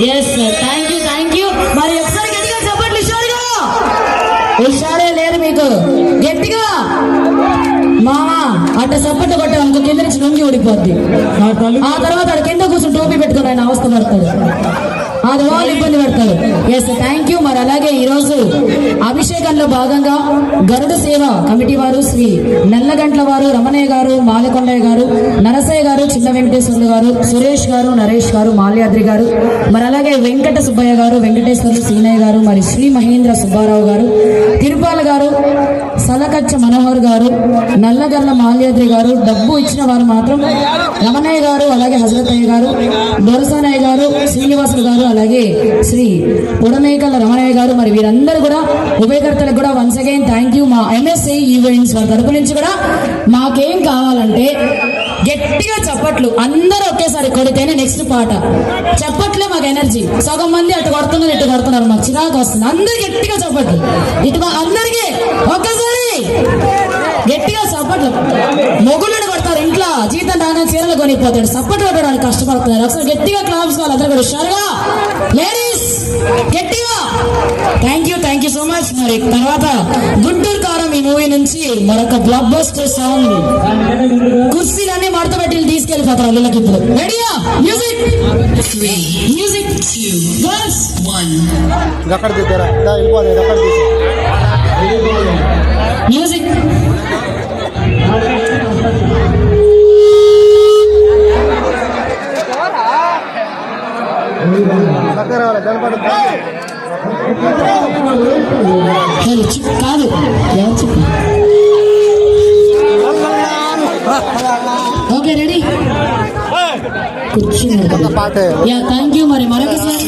Yes sir, thank you. మరి ఒకసారి గట్టిగా చెప్పండి హుషారే లేరు మీకు గట్టిగా మామా అట్ట సప్పట్లు కొట్టావు ఇంకో కింద నుంచి లొంగి ఊడిపోద్ది. ఆ తర్వాత ఆడ కింద కూర్చొని టోపీ పెట్టుకుని ఆయన అవస్థ పడతాడు, అది వాళ్ళు ఇబ్బంది పెడతారు. Yes thank you. మరి అలాగే ఈరోజు అభిషేకంలో భాగంగా గరుడ సేవ కమిటీ వారు శ్రీ నల్లగంట్ల వారు రమణయ్య గారు, మాలకొండయ్య గారు, నరసయ్య గారు, చిన్న వెంకటేశ్వర్లు గారు, సురేష్ గారు, నరేష్ గారు, మాల్యాద్రి గారు, మరి అలాగే వెంకట సుబ్బయ్య గారు, వెంకటేశ్వర్లు సీనయ్య గారు, మరి శ్రీ మహేంద్ర సుబ్బారావు గారు, తిరుపాల గారు, సలకచ్చ మనోహర్ గారు, నల్లగర్ల మాల్యాద్రి గారు, డబ్బు ఇచ్చిన వారు మాత్రం రమణయ్య గారు, అలాగే హజరతయ్య గారు, దొరసానయ్య గారు, శ్రీనివాసులు గారు, అలాగే శ్రీ పొడమేకల రమణయ్య గారు. మరి వీరందరూ కూడా ఉభయకర్తలకు కూడా వన్స్ అగైన్ థ్యాంక్ యూ. మా ఎంఎస్ఐ ఈవెంట్స్ వారి తరపు నుంచి కూడా మాకేం కావాలంటే గట్టిగా చప్పట్లు అందరూ ఒకేసారి కొడితేనే నెక్స్ట్ పాట. చప్పట్లే మాకు ఎనర్జీ. సగం మంది అటు కొడుతున్నారు ఇటు కొడుతున్నారు, మాకు చిరాకు వస్తుంది. అందరు గట్టిగా చప్పట్లు, ఇటు అందరికీ ఒక్కసారి గట్టిగా చప్పట్లు. మొగుళ్ళని కొడతారు ఇంట్లో, జీతం రాగానే చీరలు కొనిపోతాడు, చప్పట్లు కొట్టడానికి కష్టపడుతున్నారు. ఒకసారి గట్టిగా క్లాప్స్ కావాలి అందరూ కూడా హుషారుగా. లేడీస్ గట్టిగా థ్యాంక్ యూ సో మచ్. మరి తర్వాత గుంటూరు కారం ఈ మూవీ నుంచి మరొక బ్లాక్ బస్టర్ సాంగ్, కుర్చీలన్నీ మడత పెట్టి తీసుకెళ్ళిపోతారు వీళ్ళకి. ఇప్పుడు రెడీయా? Music 3 music 2 1 music. కాదు ఓకే రెడీ కూర్చున్నారు. Thank you. మరి మరొకసారి